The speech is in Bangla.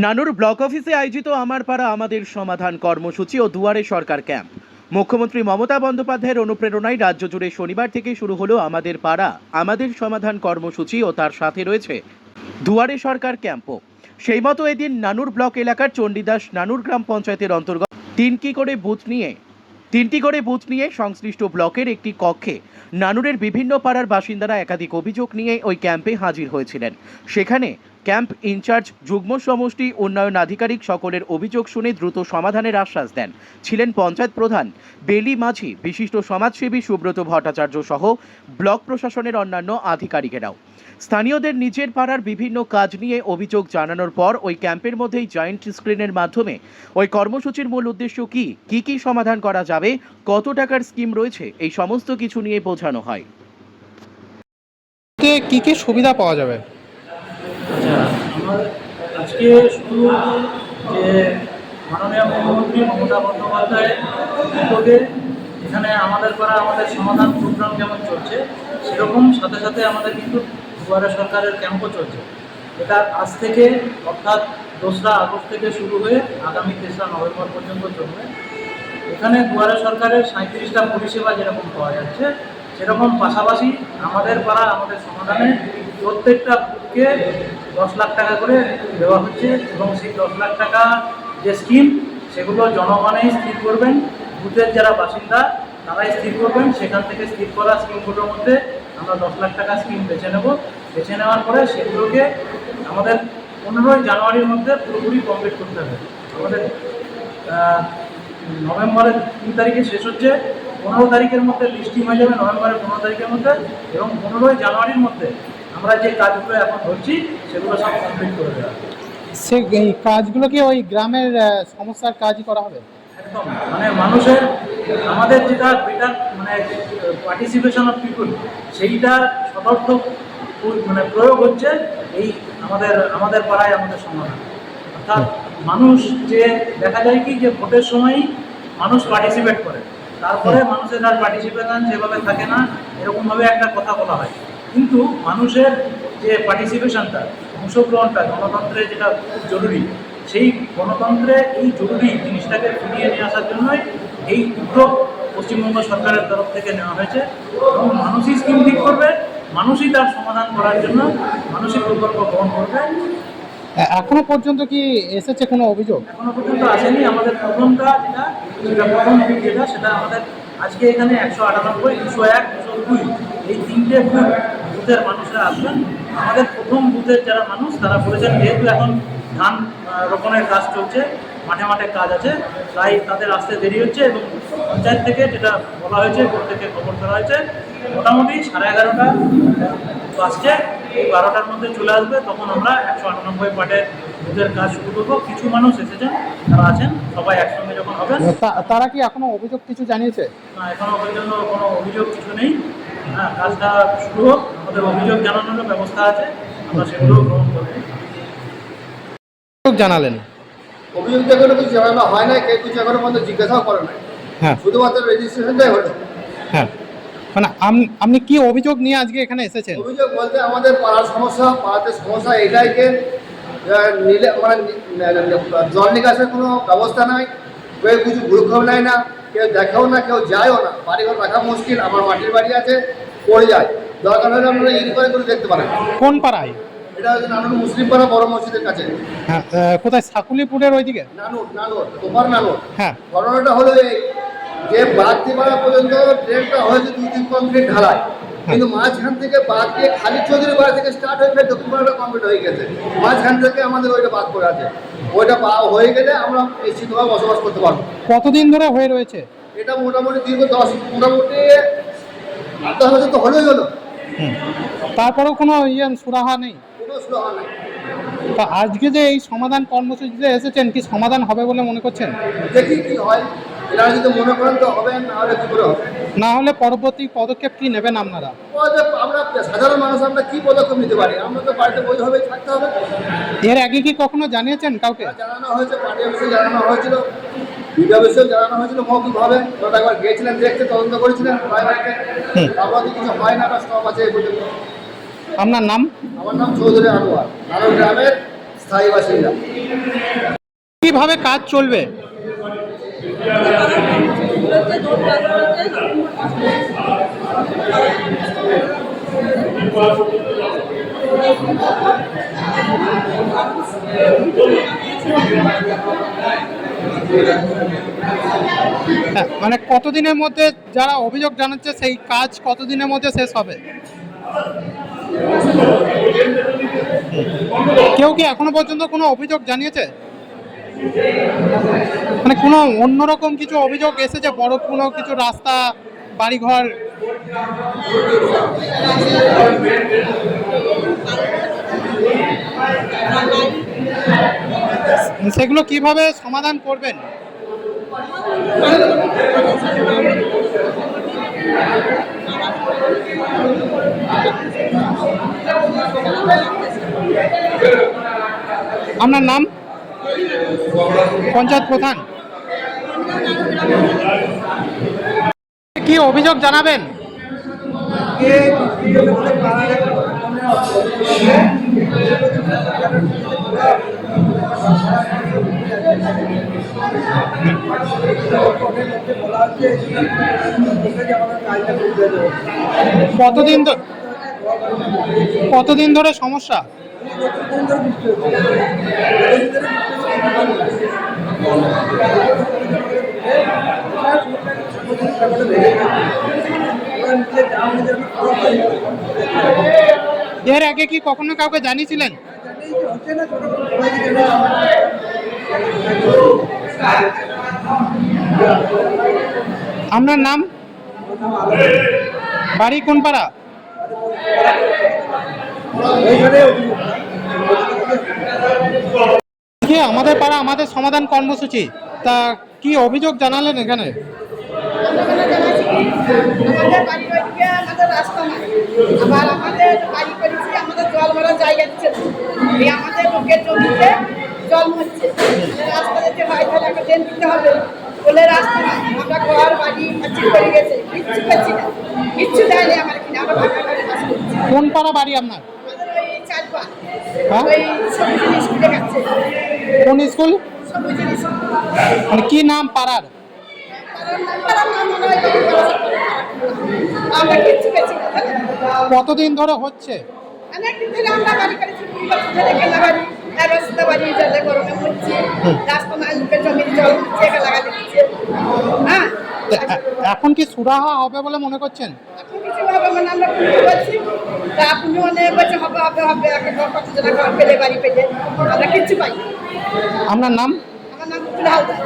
নানুর ব্লক অফিসে আয়োজিত আমার পাড়া আমাদের সমাধান কর্মসূচি ও দুয়ারে সরকার ক্যাম্প। মুখ্যমন্ত্রী মমতা বন্দ্যোপাধ্যায়ের অনুপ্রেরণায় রাজ্য জুড়ে শনিবার থেকে শুরু হলো আমাদের পাড়া আমাদের সমাধান কর্মসূচি ও তার সাথে রয়েছে দুয়ারে সরকার ক্যাম্পও। সেই মতো এদিন নানুর ব্লক এলাকার চণ্ডীদাস নানুর গ্রাম পঞ্চায়েতের অন্তর্গত তিনটি করে বুথ নিয়ে সংশ্লিষ্ট ব্লকের একটি কক্ষে নানুরের বিভিন্ন পাড়ার বাসিন্দারা একাধিক অভিযোগ নিয়ে ওই ক্যাম্পে হাজির হয়েছিলেন। সেখানে ক্যাম্প ইনচার্জ যুগ্ম সমষ্টি উন্নয়ন আধিকারিক সকলের অভিযোগ শুনে দ্রুত সমাধানের আশ্বাস দেন। ছিলেন পঞ্চায়েত প্রধান বেলি মাঝি, বিশিষ্ট সমাজসেবী সুব্রত ভট্টাচার্য সহ ব্লক প্রশাসনের অন্যান্য আধিকারিকেরাও। স্থানীয়দের নিজের পাড়ার বিভিন্ন কাজ নিয়ে অভিযোগ জানানোর পর ওই ক্যাম্পের মধ্যেই জয়েন্ট স্ক্রিনের মাধ্যমে ওই কর্মসূচির মূল উদ্দেশ্য কি সমাধান করা যাবে, কত টাকার স্কিম রয়েছে, এই সমস্ত কিছু নিয়ে বোঝানো হয়। কি সুবিধা পাওয়া যাবে? আচ্ছা, আমার আজকে শুধু যে মাননীয় মুখ্যমন্ত্রী মমতা বন্দ্যোপাধ্যায়ের উদ্যোগে এখানে আমাদের পাড়া আমাদের সমাধান প্রোগ্রাম যেমন চলছে, সেরকম সাথে সাথে আমাদের কিন্তু দুয়ারে সরকারের ক্যাম্পও চলছে। এটা আজ থেকে অর্থাৎ 2রা আগস্ট থেকে শুরু হয়ে আগামী 3রা নভেম্বর পর্যন্ত চলবে। এখানে দুয়ারে সরকারের 37টা পরিষেবা যেরকম পাওয়া যাচ্ছে, সেরকম পাশাপাশি আমাদের পাড়া আমাদের সমাধানে প্রত্যেকটা বুথকে 10 লাখ টাকা করে দেওয়া হচ্ছে এবং সেই 10 লাখ টাকা যে স্কিম, সেগুলো জনগণই স্থির করবেন। বুথের যারা বাসিন্দা তারাই স্থির করবেন। সেখান থেকে স্থির করা স্কিমগুলোর মধ্যে আমরা 10 লাখ টাকা স্কিম বেছে নেব। বেছে নেওয়ার পরে সেগুলোকে আমাদের 15ই জানুয়ারির মধ্যে পুরোপুরি কমপ্লিট করতে হবে। আমাদের নভেম্বরের 3 তারিখে শেষ হচ্ছে, 15 তারিখের মধ্যে লিস্টিং হয়ে যাবে নভেম্বরের 15 তারিখের মধ্যে, এবং 15ই জানুয়ারির মধ্যে আমরা যে কাজগুলো এখন ধরছি সেগুলো সব কমপ্লিট করে দেওয়া হবে। এই কাজগুলো কি ওই গ্রামের সমস্যার কাজই করা হবে? একদম, মানে মানুষের আমাদের যেটা বেটার মানে পার্টিসিপেশন অফ পিপুল, সেইটা সদর্থক মানে প্রয়োগ হচ্ছে এই আমাদের পাড়ায় আমাদের সমাধান। অর্থাৎ মানুষ যে দেখা যায় কি যে ভোটের সময়ই মানুষ পার্টিসিপেট করে, তারপরে মানুষের আর পার্টিসিপেশন যেভাবে থাকে না, এরকমভাবে একটা কথা বলা হয়। কিন্তু মানুষের যে পার্টিসিপেশনটা, অংশগ্রহণটা গণতন্ত্রে যেটা খুব জরুরি, সেই গণতন্ত্রে এই জরুরি জিনিসটাকে ফিরিয়ে নিয়ে আসার জন্যই এই উদ্যোগ পশ্চিমবঙ্গ সরকারের তরফ থেকে নেওয়া হয়েছে। এবং মানুষই স্কিম ঠিক করবে, মানুষই তার সমাধান করার জন্য মানুষই প্রকল্প গ্রহণ করবে। এখনো পর্যন্ত কি এসেছে কোনো অভিযোগ? এখনো পর্যন্ত আসেনি। আমাদের প্রথমটা প্রথম সেটা আমাদের আজকে এখানে 198, 201, 202 এই 3টে বুথের মানুষরা আসবেন। আমাদের প্রথম বুথের যারা মানুষ তারা বলেছেন যেহেতু এখন ধান রোপণের কাজ চলছে, মাঠে মাঠে কাজ আছে, তাই তাদের আসতে দেরি হচ্ছে। এবং পঞ্চায়েত থেকে যেটা বলা হয়েছে, বোর্ড থেকে খবর করা হয়েছে, মোটামুটি 11:30 বাজছে, এই 12টার মধ্যে চলে আসবে। তখন আমরা 198 পার্টের বুথের কাজ শুরু করবো। কিছু মানুষ এসেছেন, তারা আছেন, সবাই একসঙ্গে যখন হবেন। তারা কি এখনো অভিযোগ কিছু জানিয়েছে? না, এখনো পর্যন্ত কোনো অভিযোগ কিছু নেই। হ্যাঁ, কাজটা শুরু হোক, আমাদের অভিযোগ জানানোর ব্যবস্থা আছে, আমরা সেগুলো গ্রহণ করব। জানালেন অভিযোগ এখনো কিছু জানানো হয় না, কেউ কিছু এখনো পর্যন্ত জিজ্ঞাসাও করে নাই। হ্যাঁ শুধুমাত্র রেজিস্ট্রেশনটাই হলো। হ্যাঁ, মানে আপনি কি অভিযোগ নিয়ে আজকে এখানে এসেছেন? অভিযোগ বলতে আমাদের পাড়ার সমস্যা, পাড়াতে সমস্যা এটাই যে নিলে মানে জল নিকাশের কোনো ব্যবস্থা নাই, কেউ কিছু গুরুত্ব নেয় না, কেউ দেখেও না, কেউ যায়ও না। বাড়িঘর রাখা মুশকিল, আমার মাটির বাড়ি আছে, পড়ে যায়। দরকার হলে আপনারা ইনকোয়ারি করে দেখতে পারেন। কোন পাড়ায়? এটা হচ্ছে নানুর মুসলিম পাড়া, বড় মসজিদের কাছে। হ্যাঁ, কোথায়? সাকুলিপুরের ওইদিকে? নানুর তোমার নানুর। হ্যাঁ, ঘটনাটা হলো এই যে বাগদিপাড়া পর্যন্ত ট্রেনটা হয়েছে 2-3 কমপ্লিট ঢালাই, কিন্তু মাঝখান থেকে বাদ দিয়ে খালি চৌধুরী পাড়া থেকে স্টার্ট হয়ে ফের দক্ষিণ পাড়াটা কমপ্লিট হয়ে গেছে। মাঝখান থেকে আমাদের ওইটা বাদ পড়ে আছে। ওইটা হয়ে গেলে আমরা নিশ্চিতভাবে বসবাস করতে পারবো। কতদিন ধরে হয়ে রয়েছে এটা? মোটামুটি দীর্ঘ মোটামুটি 8-10 বছর তো হলেই হলো। তারপরেও কোনো সুরাহা নেই? কোনো সুরাহা নাই। তা আজকে যে এই সমাধান কর্মসূচিতে এসেছেন, কি সমাধান হবে বলে মনে করছেন? দেখি কি হয়। এরা যদি মনে করেন তো হবে, না হলে কি করে হবে? না হলে পরবর্তী পদক্ষেপ কি নেবেন আপনারা? আমরা সাধারণ মানুষ, আমরা কি পদক্ষেপ নিতে পারি? আমরা তো বাড়িতে ওইভাবেই থাকতে হবে। এর আগে কি কখনো জানিয়েছেন কাউকে? জানানো হয়েছে, পার্টি অফিসে জানানো হয়েছিল, বিডিও অফিসেও জানানো হয়েছিল মৌখিকভাবে। ওটা একবার গিয়েছিলেন দেখতে, তদন্ত করেছিলেন প্রাইভেটে। তারপরে কিছু হয় না, বা স্টপ আছে এই পর্যন্ত। আপনার নাম? আমার নাম চৌধুরী আনোয়ার, নানুর গ্রামের স্থায়ী বাসিন্দা। কিভাবে কাজ চলবে? হ্যাঁ, মানে কতদিনের মধ্যে যারা অভিযোগ জানাচ্ছে সেই কাজ কতদিনের মধ্যে শেষ হবে? কেউ কি এখনো পর্যন্ত কোনো অভিযোগ জানিয়েছে? মানে কোনো অন্যরকম কিছু অভিযোগ এসেছে, বড় কোনো কিছু রাস্তা, বাড়িঘর? সেগুলো কিভাবে সমাধান করবেন? আপনার নাম? পঞ্চায়েত প্রধান। কি অভিযোগ জানাবেন? কতদিন ধরে সমস্যা? এর আগে কি কখনো কাউকে জানিয়েছিলেন? আপনার নাম? বাড়ি কোন পাড়া? কি আমাদের পাড়া আমাদের সমাধান কর্মসূচি, তা কি অভিযোগ জানালেন এখানে? আমাদের বাড়ির ওইদিকে আমাদের রাস্তা নাই, আবার আমাদের বাড়ি করেছি, আমাদের জল ভরার জায়গা দিচ্ছে না। এই আমাদের লোকের জমিতে জল হচ্ছে, রাস্তা যেতে হয়, তাহলে একটা ট্রেন দিতে হবে বলে রাস্তা নাই। আমরা ঘর বাড়ি পাচ্ছি করে গেছে, কিচ্ছু পাচ্ছি না, কিচ্ছু দেয়নি আমার কিনা। আমরা ভাঙা ঘরে বাস করছি। কোন পাড়া বাড়ি আপনার? আমাদের ওই চারপা, হ্যাঁ? ওই সবুজ স্কুলে গেছে। কোন স্কুল? সবুজ স্কুল। মানে কি নাম পাড়ার? আমরা কিচ্ছু পেয়েছি না। কতদিন ধরে হচ্ছে? অনেকদিন ধরে আমরা বাড়ি করেছি, 2 বছর ধরে কেনা বাড়ি, রাস্তা বাড়ি জলে গরমে হচ্ছে, রাস্তা নাই, লোকের জমির জল হচ্ছে, লাগা দিচ্ছে। হ্যাঁ, এখন কি সুরাহা হবে বলে মনে করছেন? এখন কিছু হবে মানে আমরা বলছি, তা আপনি অনেক বলছে হবে হবে হবে, কত জনা ঘর পেলে বাড়ি পেলে, আমরা কিচ্ছু পাই। আপনার নাম? আমার নাম ফুল হালদার।